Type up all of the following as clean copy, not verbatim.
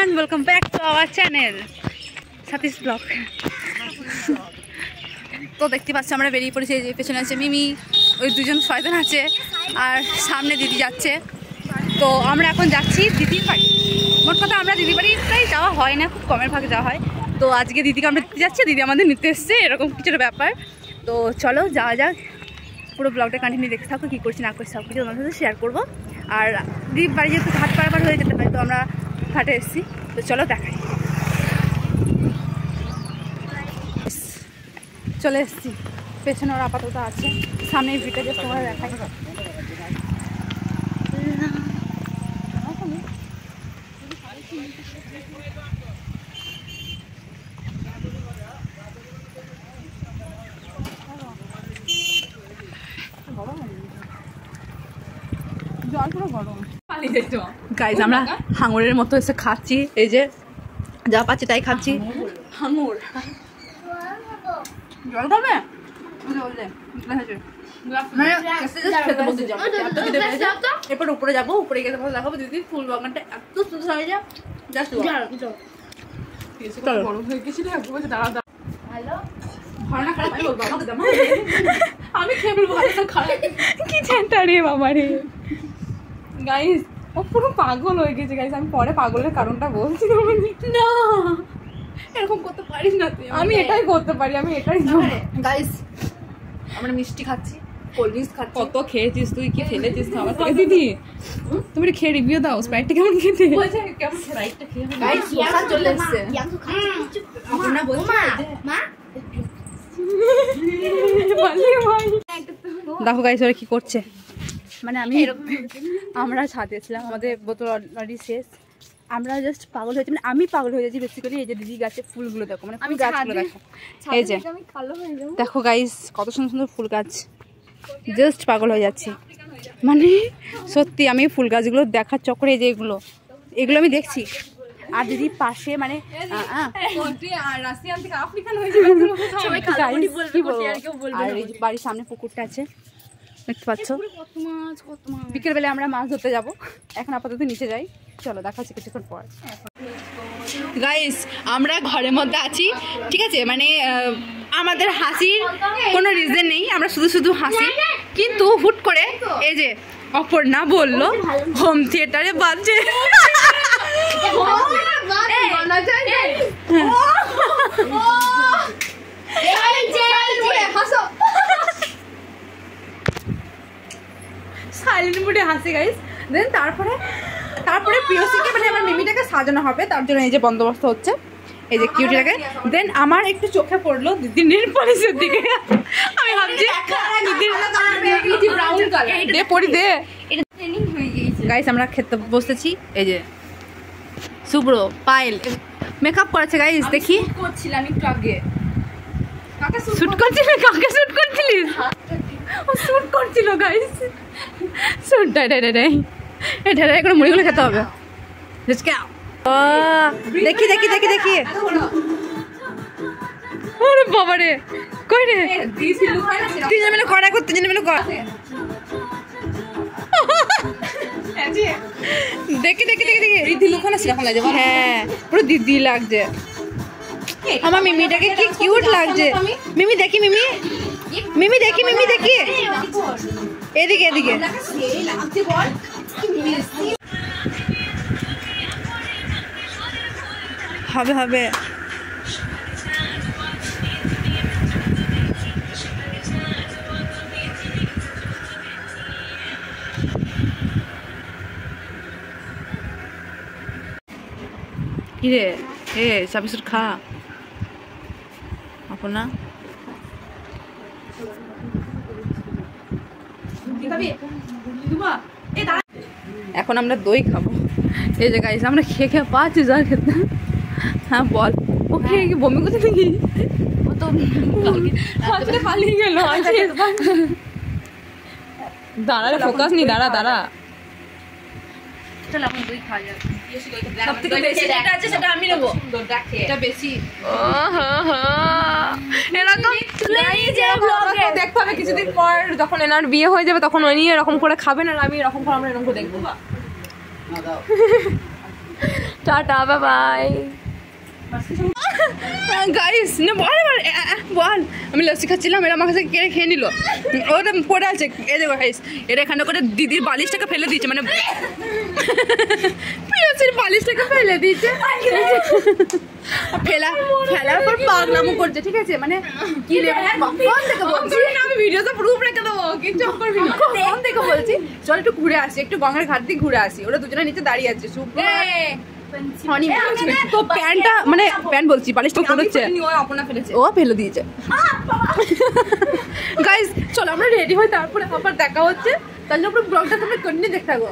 everyone, welcome back to our channel Satish Vlog। তো দেখতে পাচ্ছি আমরা বেরিয়ে পড়েছি, যে পেছনে আছে মিমি, ওই দুজন ছয়জন আছে আর সামনে দিদি যাচ্ছে। তো আমরা এখন যাচ্ছি দিদির বাড়ি। মোট কথা আমরা দিদির বাড়ি প্রায় যাওয়া হয় না, খুব কমের ভাগে যাওয়া হয়। তো আজকে দিদিকে আমরা দিতে যাচ্ছি, দিদি আমাদের নিতে এসছে, এরকম কিছুটা ব্যাপার। তো চলো যাওয়া যাক, পুরো ব্লগটা কন্টিনিউ দেখতে থাকো, কী করছি না করছি সব কিছু তোমাদের সাথে শেয়ার করবো। আর দিদির বাড়ি যেহেতু ঘাট পারাপার হয়ে যেতে হয়, তো আমরা ঘাটে এসেছি। তো চলো দেখাই, চলে এসেছি। পেছনে ওরা আপাতত আছে, সামনে ভিটা যে তোমার দেখাই। গাইজ আমরা হাঙরের মতো এসে খাচ্ছি, এই যে যা পাচ্ছি তাই খাচ্ছি। হাঙর জল খাবে, এরপর উপরে যাবো, উপরে গেলে দেখাবো দিদি ফুল বাগানটা এত সুন্দর হয়ে যায়। আমি খেয়ে বলবো কি চ্যান্টা রে বাবা রে। গাইস ও পুরো পাগল হয়ে গেছে গাইস, আমি পরে পাগলের কারণটা বলছি। না এরকম করতে পারিস না তুই, আমি এটাই করতে পারি, আমি এটাই। গাইস আমরা মিষ্টি খাচ্ছি, কোল্ড ড্রিঙ্কস খাচ্ছি। কত খেয়েছিস তুই, কি ফেলেছিস খাবার থেকে? দিদি তুমি খেয়ে রিভিউ দাও, স্প্রাইটটা কেমন খেতে? কেমন স্প্রাইটটা খেয়ে গাইস ওষা চলে এসেছে। আপনারা বলছেন মা দেখো গাইস ওরা কি করছে, মানে আমরা ছাদে ছিলাম, আমাদের বোতল অলরেডি শেষ, আমরা জাস্ট পাগল হয়েছি, মানে আমি পাগল হয়ে যাচ্ছি বেসিক্যালি। এই যে দিদি গাছে ফুলগুলো দেখো, মানে ফুল গাছগুলো দেখো, এই যে দেখো গাইস কত সুন্দর সুন্দর ফুল গাছ, জাস্ট পাগল হয়ে যাচ্ছি। মানে সত্যি আমি ফুল গাছগুলো দেখার চক্করে, এই যে এগুলো আমি দেখছি। আর দিদি পাশে মানে আর এই যে বাড়ির সামনে পুকুরটা আছে দেখতে পাচ্ছ। বিকেলবেলা আমরা মাছ ধরতে যাবো, এখন আপাতত নিচে যাই, চলো দেখাচ্ছি কিছুক্ষণ পর। গাইস আমরা ঘরের মধ্যে আছি, ঠিক আছে, মানে আমাদের হাসির কোনো রিজন নেই, আমরা শুধু শুধু হাসি। কিন্তু হুট করে এই যে অপর্ণা বললো হোম থিয়েটারে বাজছে। সাইলেন্ট মুডে হাসি গাইস। দেন তারপরে প্রিয়সীকে মানে আমার মিমিটাকে সাজানো হবে, তার জন্য এই যে বন্দোবস্ত হচ্ছে, এই যে কিউটিটাকে। দেন আমার একটু চোখে পড়লো দিদির নেল পলিশের দিকে, আমি ভাবছি দে পরি দে। গাইস আমরা খেতে বসেছি, এই যে শুভ্র পায়েল মেকআপ করেছে গাইস, দেখি করছিলাম একটু আগে। শুট করছিলি? কাকে শুট করছিলিস? ও শুট করছিল গাইস, শুট এটা এখন মুড়িগুলো খেতে হবে। দেখি দেখি দেখি দেখি, ওরে বাবা রে, কই রে তিনজন মিলে করা করতে, তিনজন মিলে কর। দেখি দেখি দেখি দেখি, দিদি লুকানো সেরকম লাগছে। হ্যাঁ পুরো দিদি লাগছে আমার মিমিটাকে, কি কিউট লাগছে। মিমি দেখি, মিমি দেখি, মিমি দেখি, এদিকে এদিকে। হবে হবে কি রে, এ সাবিসুর খা আপনা। এখন আমরা দই খাবো, এই যে গাইস আমরা খেয়ে খেয়ে পাচ্ছি যা খেতে। হ্যাঁ বল, ও খেয়ে কি বমি করতে নাকি? ও তো পালিয়ে গেল। দাঁড়া ফোকাস নি, দাঁড়া দাঁড়া। চল এখন দই খাওয়া যাক। সবথেকে বেশি যেটা আছে সেটা আমি নেবো, এটা বেশি। এরকম দেখতে হবে কিছুদিন পর, যখন এনার বিয়ে হয়ে যাবে তখন উনি এরকম করে খাবেন আর আমি এরকম করে, আমরা এরকম করে দেখবো। টাটা বাই বাই গাইস না বল আমি লস্যি খাচ্ছিলাম, এরা আমার কাছে কেড়ে খেয়ে নিল। ওটা পড়ে আছে, এ দেখো গাইস, এরা এখানে করে দিদির বালিশটাকে ফেলে দিয়েছে, মানে প্রিয়সির বালিশটাকে ফেলে দিয়েছে। ফেলার পর পাগলামো করছে, ঠিক আছে? মানে কি রে কখন থেকে বলছি আমি ভিডিওতে প্রুফ রেখে দেবো, কিছু করবি না। কখন থেকে বলছি চল একটু ঘুরে আসি, একটু গঙ্গার ঘাট দিয়ে ঘুরে আসি। ওরা দুজনে নিচে দাঁড়িয়ে আছে, তো প্যান্টটা মানে প্যান্ট বলছি বালিশটা পড়েছে, ও ফেলে দিয়েছে। গাইস চলো আমরা রেডি হই, তারপরে আবার দেখা হচ্ছে। তার জন্য ব্লগটা তোমরা কন্টিনিউ দেখতে থাকো।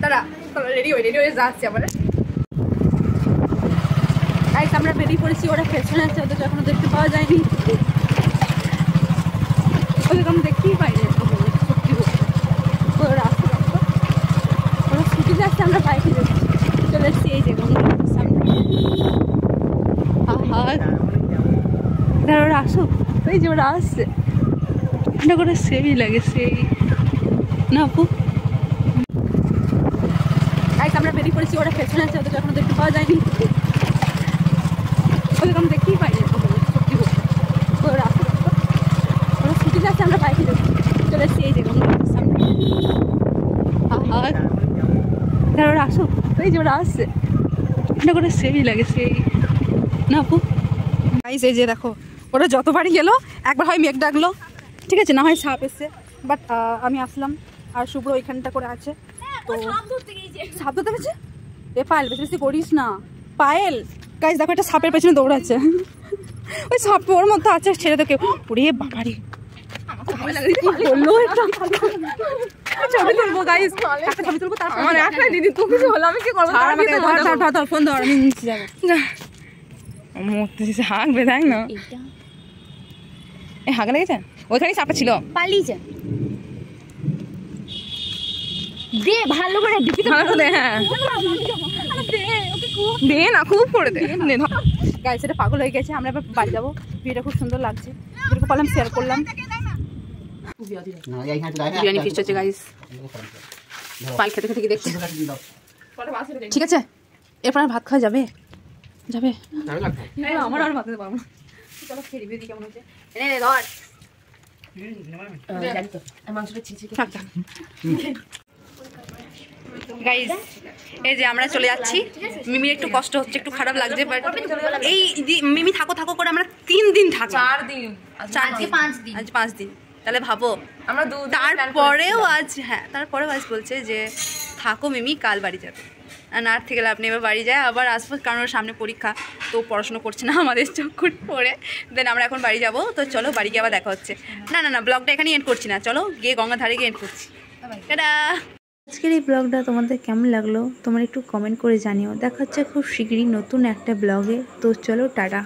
তারা রেডি হয়ে যাচ্ছি আবার। গাইস আমরা বেরিয়ে পড়েছি, ওরা পেছনে আছে, ওদের এখনো দেখতে পাওয়া যায়নি, ওদের আমি দেখতেই পাইনি। ওরা স্কুটিতে আসছে, আমরা বাইকে যাচ্ছি, চলে এসছি এই যে সামনে। ওরা আসুক, ওই যে ওরা আসছে, এটা করে সেই লাগে সেই না আপু। আমরা বেরিয়ে পড়েছি, ওরা পেছনে আছে, ওদের এখনো দেখতে পাওয়া যায়নি, ওদের আমি দেখতেই পাইনি। ওরা আসুক, ওরা স্কুটিতে আসছে, আমরা বাইকে যাচ্ছি, চলে এসছি এই যে সামনে। ওরা আসুক, ওই যে ওরা আসছে, এটা করে সেই লাগে সেই না আপু। গাইস এই যে দেখো, ওরা যতবারই গেলো একবার হয় মেঘ ডাকলো, ঠিক আছে, না হয় সাপ এসছে, বাট আমি আসলাম আর শুভ্র ওইখানটা করে আছে। তো সাপ ধরতে গেছে, এ পায়েল বেশি বেশি করিস না পায়েল। গাইস দেখো একটা সাপের পেছনে দৌড়াচ্ছে, ওই সাপ ওর মধ্যে আছে, ছেড়ে তো কেউ। ওরে বাবারে ছবি তুলবো গাইস, একটা ছবি তুলবো, তারপর আমার একটাই দিদি তুই কিছু হলো আমি কি করবো? ধর ফোন ধর, আমি নিচে যাবো। মরতেছে, হাঁকবে তাই না? এ হাঁক লেগেছে, ওইখানেই সাপটা ছিল, পালিয়েছে। দে ভালো করে দে, হ্যাঁ দে না, খুব করে দে। গাইস এটা পাগল হয়ে গেছে, আমরা এবার বাড়ি যাবো। ভিডিওটা খুব সুন্দর লাগছে, ভিডিওটা করলাম, শেয়ার করলাম। বিরিয়ানি ফিস্ট হচ্ছে গাইস, পাল খেতে খেতে দেখছি, ঠিক আছে? এরপর ভাত খাওয়া যাবে আমার আর ভাত পাবো। চলো খেয়ে দিবি কেমন হচ্ছে। গাইস এই যে আমরা চলে যাচ্ছি, মিমির একটু কষ্ট হচ্ছে, একটু খারাপ লাগছে, বাট এই মিমি থাকো করে আমরা 3 দিন থাকবো, 4 দিন, আজ 5 দিন। তাহলে ভাবো আমরা তারপরেও আজ বলছে যে থাকো মিমি, কাল বাড়ি যাবে। আর থেকে লাভ নেই, এবার বাড়ি যায়, আবার আসবো, কারণ ওর সামনে পরীক্ষা, তো পড়াশোনা করছে না, আমাদের চক্কর পড়ে। দেন আমরা এখন বাড়ি যাব, তো চলো বাড়ি গিয়ে আবার দেখা হচ্ছে। না ব্লগটা এখানেই এন্ড করছি না, চলো গিয়ে গঙ্গা ধারে গিয়ে এন্ড করছি। টাটা। আজকের এই ব্লগটা তোমাদের কেমন লাগলো তোমরা একটু কমেন্ট করে জানিও। দেখা হচ্ছে খুব শীঘ্রই নতুন একটা ব্লগে, তো চলো টাটা।